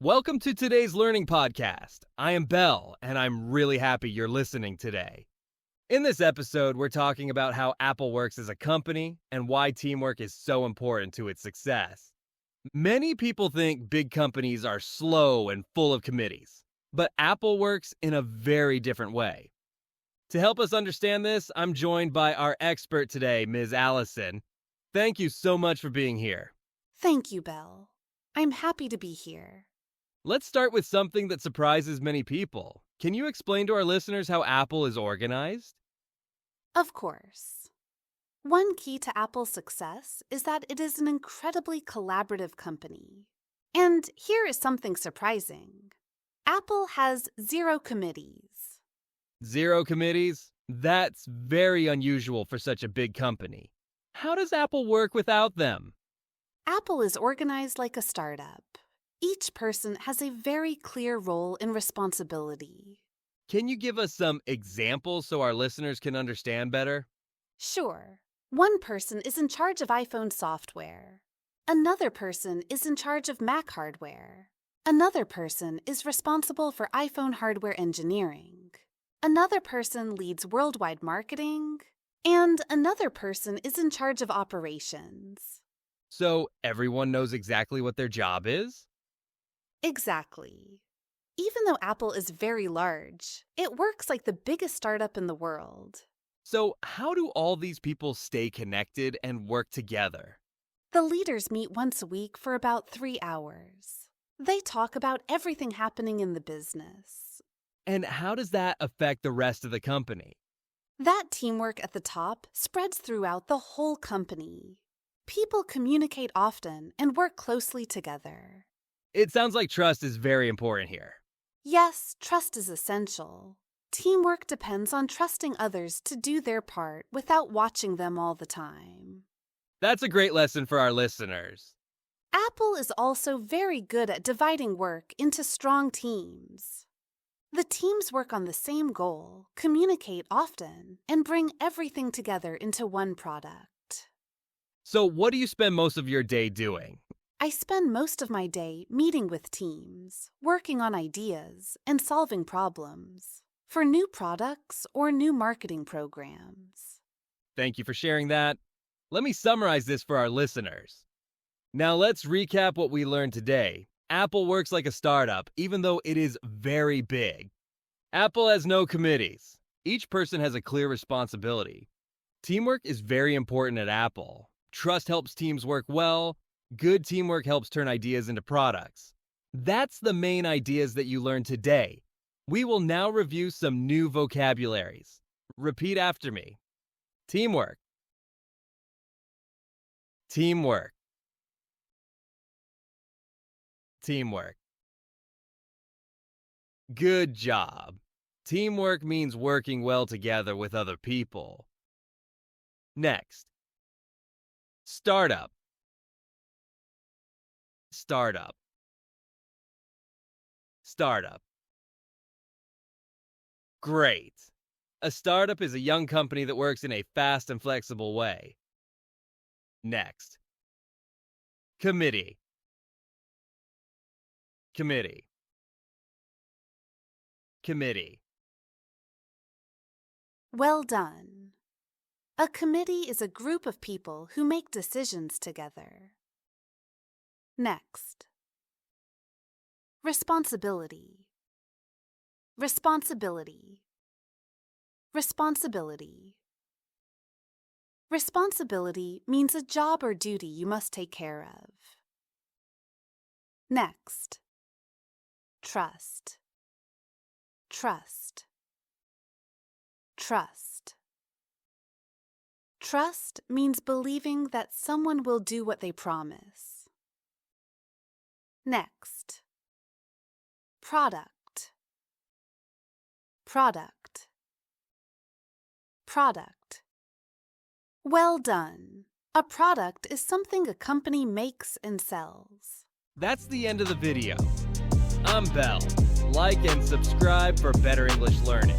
Welcome to today's learning podcast. I am Bell, and I'm really happy you're listening today. In this episode, we're talking about how Apple works as a company and why teamwork is so important to its success. Many people think big companies are slow and full of committees, but Apple works in a very different way. To help us understand this, I'm joined by our expert today, Ms. Allison. Thank you so much for being here. Thank you, Belle. I'm happy to be here. Let's start with something that surprises many people. Can you explain to our listeners how Apple is organized? Of course. One key to Apple's success is that it is an incredibly collaborative company. And here is something surprising. Apple has 0 committees. 0 committees? That's very unusual for such a big company. How does Apple work without them? Apple is organized like a startup. Each person has a very clear role and responsibility. Can you give us some examples so our listeners can understand better? Sure. One person is in charge of iPhone software. Another person is in charge of Mac hardware. Another person is responsible for iPhone hardware engineering. Another person leads worldwide marketing. And another person is in charge of operations. So everyone knows exactly what their job is? Exactly. Even though Apple is very large, it works like the biggest startup in the world. So how do all these people stay connected and work together? The leaders meet once a week for about 3 hours. They talk about everything happening in the business. And how does that affect the rest of the company? That teamwork at the top spreads throughout the whole company. People communicate often and work closely together. It sounds like trust is very important here. Yes, trust is essential. Teamwork depends on trusting others to do their part without watching them all the time. That's a great lesson for our listeners. Apple is also very good at dividing work into strong teams. The teams work on the same goal, communicate often, and bring everything together into one product. So what do you spend most of your day doing? I spend most of my day meeting with teams, working on ideas, and solving problems for new products or new marketing programs. Thank you for sharing that. Let me summarize this for our listeners. Now let's recap what we learned today. Apple works like a startup, even though it is very big. Apple has no committees. Each person has a clear responsibility. Teamwork is very important at Apple. Trust helps teams work well. Good teamwork helps turn ideas into products. That's the main ideas that you learned today. We will now review some new vocabularies. Repeat after me. Teamwork. Teamwork. Teamwork. Good job. Teamwork means working well together with other people. Next. Startup. Startup. Startup. Great. A startup is a young company that works in a fast and flexible way. Next. Committee. Committee. Committee. Well done. A committee is a group of people who make decisions together. Next. Responsibility. Responsibility. Responsibility. Responsibility means a job or duty you must take care of. Next. Trust. Trust. Trust. Trust means believing that someone will do what they promise. Next. Product. Product. Product. Well done. A product is something a company makes and sells. That's the end of the video. I'm Bell. Like and subscribe for better English learning.